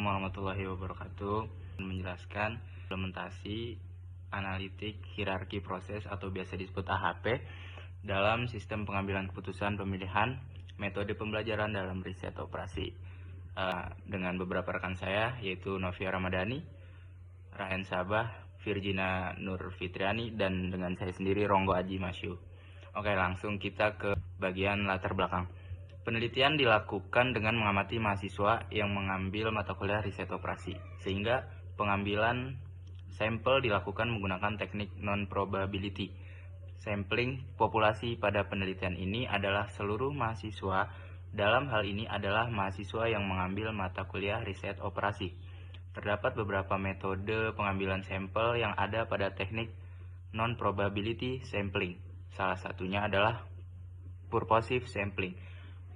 warahmatullahi wabarakatuh. Menjelaskan implementasi analitik hierarki proses atau biasa disebut AHP dalam sistem pengambilan keputusan pemilihan metode pembelajaran dalam riset operasi dengan beberapa rekan saya, yaitu Novia Ramadhani, Rahen Sabah, Virgina Nur Fitriani, dan dengan saya sendiri Ronggo Aji Masyu. Oke, langsung kita ke bagian latar belakang. Penelitian dilakukan dengan mengamati mahasiswa yang mengambil mata kuliah riset operasi, sehingga pengambilan sampel dilakukan menggunakan teknik non-probability. Sampling populasi pada penelitian ini adalah seluruh mahasiswa, dalam hal ini adalah mahasiswa yang mengambil mata kuliah riset operasi. Terdapat beberapa metode pengambilan sampel yang ada pada teknik non-probability sampling. Salah satunya adalah purposive sampling.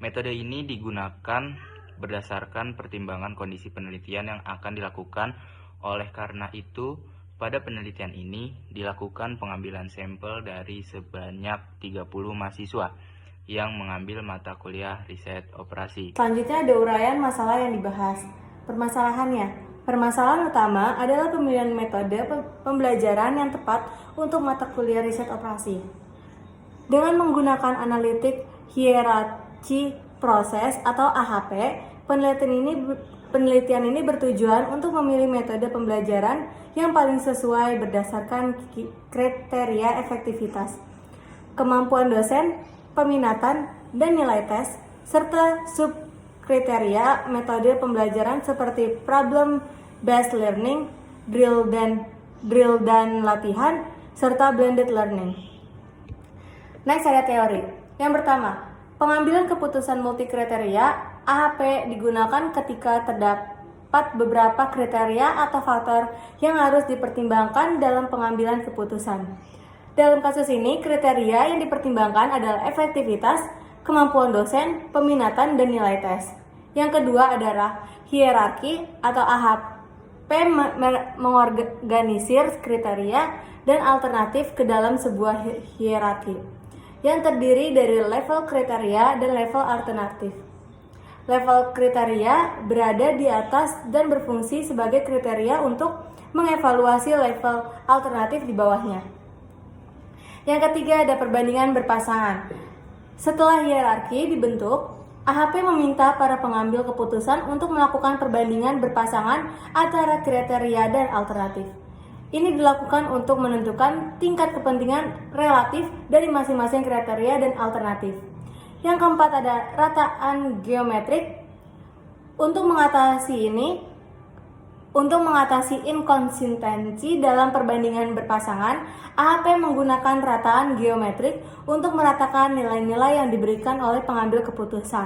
Metode ini digunakan berdasarkan pertimbangan kondisi penelitian yang akan dilakukan. Oleh karena itu, pada penelitian ini dilakukan pengambilan sampel dari sebanyak 30 mahasiswa yang mengambil mata kuliah riset operasi. Selanjutnya ada uraian masalah yang dibahas. Permasalahannya, permasalahan utama adalah pemilihan metode pembelajaran yang tepat untuk mata kuliah riset operasi. Dengan menggunakan analitik hierarki proses atau AHP, penelitian ini bertujuan untuk memilih metode pembelajaran yang paling sesuai berdasarkan kriteria efektivitas, kemampuan dosen, peminatan, dan nilai tes, serta subkriteria metode pembelajaran seperti problem-based learning, drill dan latihan, serta blended learning. Next ada teori. Yang pertama, pengambilan keputusan multikriteria AHP digunakan ketika terdapat beberapa kriteria atau faktor yang harus dipertimbangkan dalam pengambilan keputusan. Dalam kasus ini, kriteria yang dipertimbangkan adalah efektivitas, kemampuan dosen, peminatan, dan nilai tes. Yang kedua adalah hierarki atau AHP mengorganisir kriteria dan alternatif ke dalam sebuah hierarki yang terdiri dari level kriteria dan level alternatif. Level kriteria berada di atas dan berfungsi sebagai kriteria untuk mengevaluasi level alternatif di bawahnya. Yang ketiga ada perbandingan berpasangan. Setelah hierarki dibentuk, AHP meminta para pengambil keputusan untuk melakukan perbandingan berpasangan antara kriteria dan alternatif. Ini dilakukan untuk menentukan tingkat kepentingan relatif dari masing-masing kriteria dan alternatif. Yang keempat ada rataan geometrik. Untuk mengatasi inkonsistensi dalam perbandingan berpasangan, AHP menggunakan rataan geometrik untuk meratakan nilai-nilai yang diberikan oleh pengambil keputusan.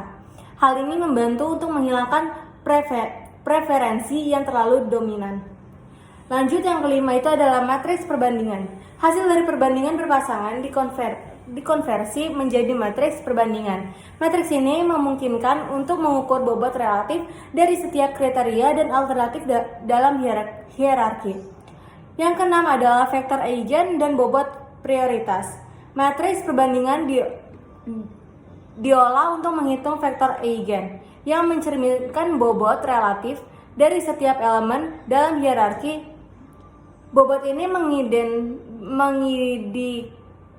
Hal ini membantu untuk menghilangkan preferensi yang terlalu dominan. Lanjut, yang kelima itu adalah matriks perbandingan. Hasil dari perbandingan berpasangan dikonversi menjadi matriks perbandingan. Matriks ini memungkinkan untuk mengukur bobot relatif dari setiap kriteria dan alternatif dalam hierarki. Yang keenam adalah vektor eigen dan bobot prioritas. Matriks perbandingan diolah untuk menghitung vektor eigen yang mencerminkan bobot relatif dari setiap elemen dalam hierarki. Bobot ini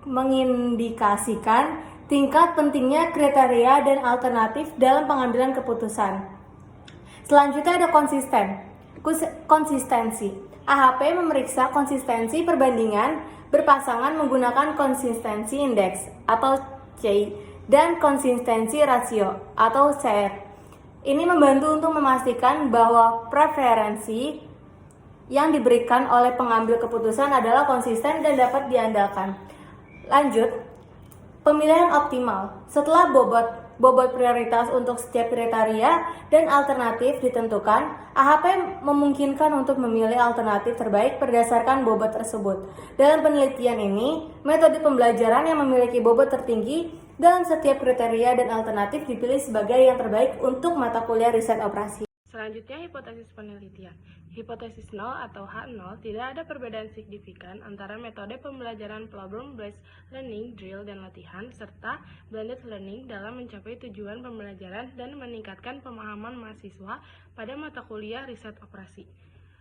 mengindikasikan tingkat pentingnya kriteria dan alternatif dalam pengambilan keputusan. Selanjutnya ada konsistensi. AHP memeriksa konsistensi perbandingan berpasangan menggunakan konsistensi indeks atau C dan konsistensi rasio atau CR. Ini membantu untuk memastikan bahwa preferensi yang diberikan oleh pengambil keputusan adalah konsisten dan dapat diandalkan. Lanjut, pemilihan optimal. Setelah bobot prioritas untuk setiap kriteria dan alternatif ditentukan, AHP memungkinkan untuk memilih alternatif terbaik berdasarkan bobot tersebut. Dalam penelitian ini, metode pembelajaran yang memiliki bobot tertinggi dalam setiap kriteria dan alternatif dipilih sebagai yang terbaik untuk mata kuliah riset operasi. Selanjutnya, hipotesis penelitian. Hipotesis 0 atau H0 tidak ada perbedaan signifikan antara metode pembelajaran problem-based learning, drill, dan latihan, serta blended learning dalam mencapai tujuan pembelajaran dan meningkatkan pemahaman mahasiswa pada mata kuliah riset operasi.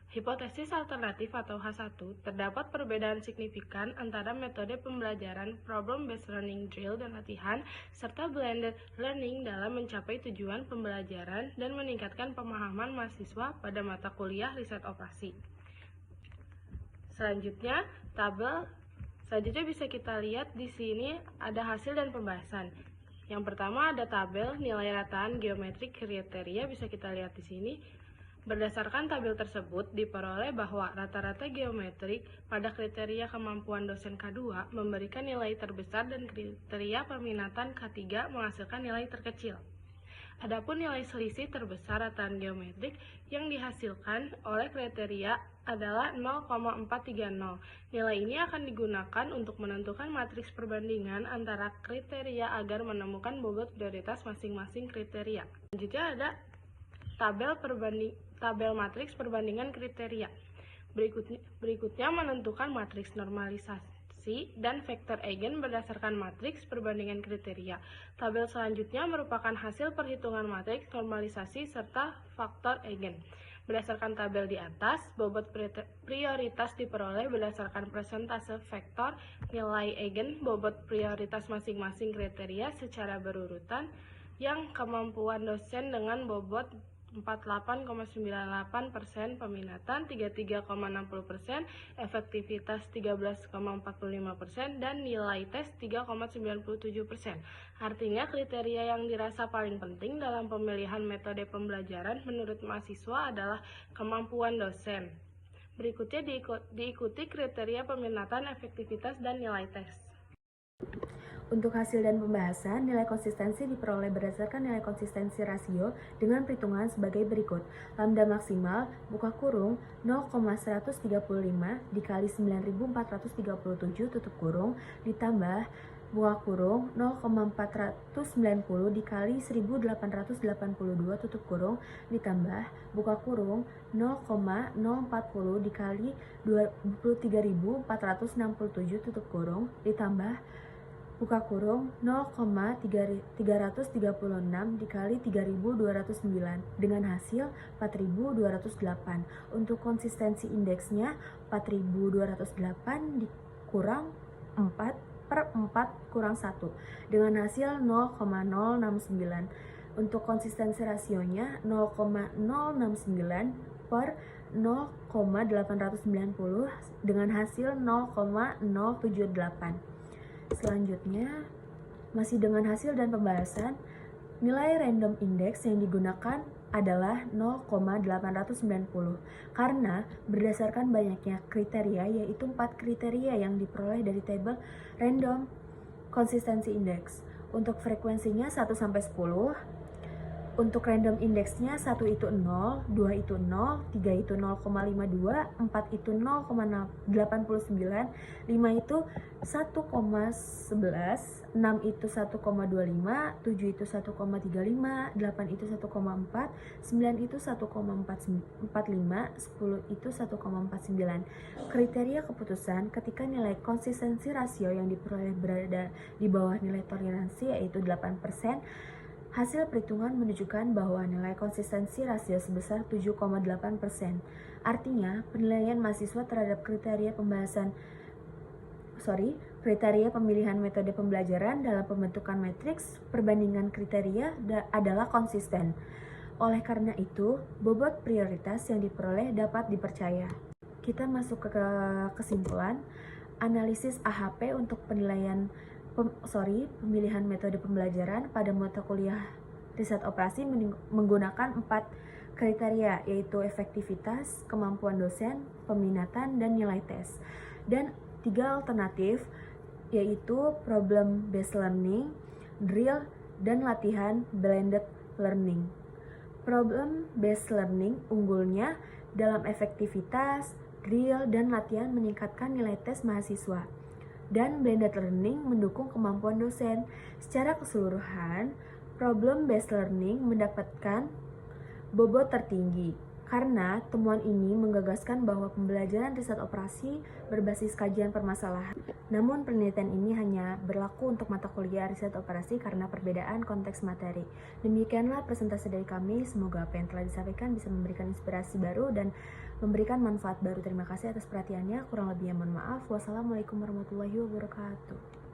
Hipotesis alternatif atau H1, terdapat perbedaan signifikan antara metode pembelajaran problem-based learning, drill, dan latihan, serta blended learning dalam mencapai tujuan pembelajaran dan meningkatkan pemahaman mahasiswa pada mata kuliah riset operasi. Selanjutnya bisa kita lihat di sini ada hasil dan pembahasan. Yang pertama ada tabel nilai rataan geometrik kriteria, bisa kita lihat di sini. Berdasarkan tabel tersebut, diperoleh bahwa rata-rata geometrik pada kriteria kemampuan dosen K2 memberikan nilai terbesar dan kriteria peminatan K3 menghasilkan nilai terkecil. Adapun nilai selisih terbesar rataan geometrik yang dihasilkan oleh kriteria adalah 0,430. Nilai ini akan digunakan untuk menentukan matriks perbandingan antara kriteria agar menemukan bobot prioritas masing-masing kriteria. Selanjutnya ada tabel matriks perbandingan kriteria. Berikutnya menentukan matriks normalisasi dan vektor eigen berdasarkan matriks perbandingan kriteria. Tabel selanjutnya merupakan hasil perhitungan matriks normalisasi serta faktor eigen. Berdasarkan tabel di atas, bobot prioritas diperoleh berdasarkan persentase vektor nilai eigen bobot prioritas masing-masing kriteria secara berurutan, yang kemampuan dosen dengan bobot 48,98%, peminatan 33,60%, efektivitas 13,45%, dan nilai tes 3,97%. Artinya kriteria yang dirasa paling penting dalam pemilihan metode pembelajaran menurut mahasiswa adalah kemampuan dosen. Berikutnya diikuti kriteria peminatan, efektivitas, dan nilai tes. Untuk hasil dan pembahasan, nilai konsistensi diperoleh berdasarkan nilai konsistensi rasio dengan perhitungan sebagai berikut. Lambda maksimal, buka kurung, 0,135 dikali 9.437 tutup kurung, ditambah buka kurung 0,490 dikali 1.882 tutup kurung, ditambah buka kurung 0,040 dikali 23.467 tutup kurung, ditambah buka kurung 0,336 dikali 3.209 dengan hasil 4.208. Untuk konsistensi indeksnya 4.208 dikurang 4/4 kurang 1 dengan hasil 0,069. Untuk konsistensi rasionya 0,069 per 0,890 dengan hasil 0,078. Selanjutnya, masih dengan hasil dan pembahasan, nilai random index yang digunakan adalah 0,890 karena berdasarkan banyaknya kriteria, yaitu 4 kriteria yang diperoleh dari tabel random consistency index. Untuk frekuensinya 1-10. Untuk random indeksnya 1 itu 0, 2 itu 0, 3 itu 0,52, 4 itu 0,89, 5 itu 1,11, 6 itu 1,25, 7 itu 1,35, 8 itu 1,4, 9 itu 1,45, 10 itu 1,49. Kriteria keputusan ketika nilai konsistensi rasio yang diperoleh berada di bawah nilai toleransi yaitu 8%. Hasil perhitungan menunjukkan bahwa nilai konsistensi rasio sebesar 7,8%. Artinya, penilaian mahasiswa terhadap kriteria pemilihan metode pembelajaran dalam pembentukan matriks perbandingan kriteria adalah konsisten. Oleh karena itu, bobot prioritas yang diperoleh dapat dipercaya. Kita masuk ke kesimpulan. Analisis AHP untuk pemilihan metode pembelajaran pada mata kuliah riset operasi menggunakan 4 kriteria, yaitu efektivitas, kemampuan dosen, peminatan, dan nilai tes. Dan 3 alternatif, yaitu problem based learning, drill, dan latihan blended learning. Problem based learning unggulnya dalam efektivitas, drill, dan latihan meningkatkan nilai tes mahasiswa. Dan blended learning mendukung kemampuan dosen. Secara keseluruhan, problem based learning mendapatkan bobot tertinggi. Karena temuan ini menggagaskan bahwa pembelajaran riset operasi berbasis kajian permasalahan. Namun penelitian ini hanya berlaku untuk mata kuliah riset operasi karena perbedaan konteks materi. Demikianlah presentasi dari kami, semoga apa yang telah disampaikan bisa memberikan inspirasi baru dan memberikan manfaat baru. Terima kasih atas perhatiannya, kurang lebihnya mohon maaf. Wassalamualaikum warahmatullahi wabarakatuh.